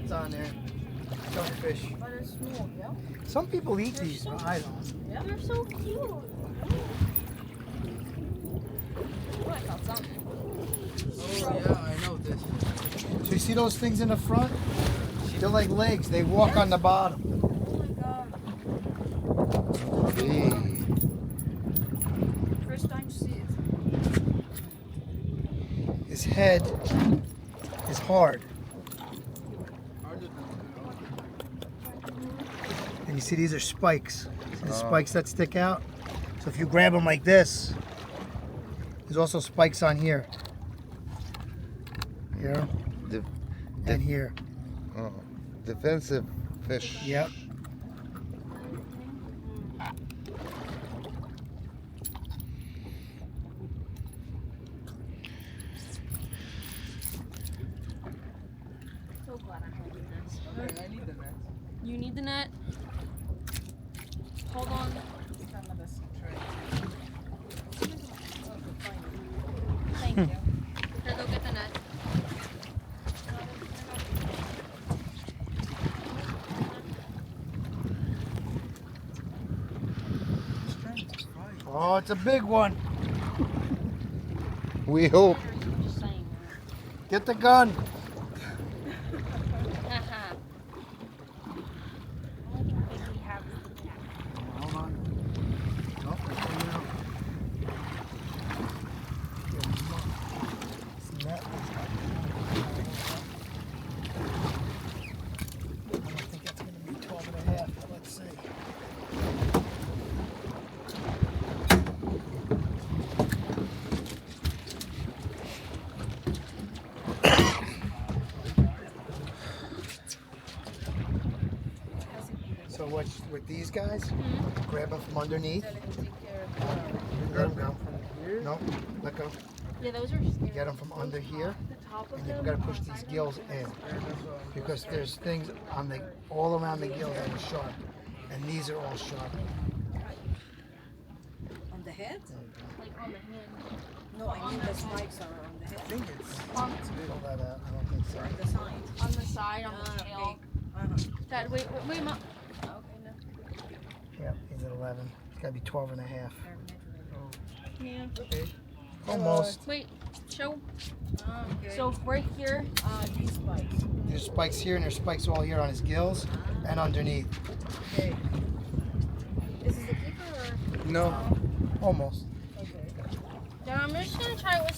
That's on there. Stonefish. But it's small, yeah? Some people eat They're these, so- but I don't. Yeah. They're so cute. Oh, I felt something. Oh yeah, I know this. So you see those things in the front? They're like legs. They walk on the bottom. Oh my god. First time to see it. His head is hard. And you see these are spikes. See the spikes that stick out? So if you grab them like this, there's also spikes on here. Here and here. Defensive fish. Yep. So glad I'm holding this. Okay, I need the net. You need the net. Hold on. Thank you. Here, go get the net. Oh, it's a big one. We hope. Just saying. Get the gun. Haha. Hold on. Oh, it's coming out. See that? I don't think that's going to be 12 and a half, but let's see. So with these guys, grab them from underneath. Let them go. No, let go. Yeah, those are You scary. get them from under here, The top of and you've them. got to push these gills in because there's things on the all around the gill that are sharp, and these are all sharp. On the head? Like on the hand. No, I mean the spikes are on the I head. think it's On, pull that out. I don't think so. On the side. on the side, on the tail. Uh-huh. Dad, wait, Mom. Okay, no. Yep, he's at 11. It's got to be 12 and a half. Yeah. Almost. Wait, show. Okay. So right here. These spikes. There's spikes here, and there's spikes all here on his gills and underneath. Okay. This is the keeper or? No. Almost. Okay. Then I'm just gonna try it with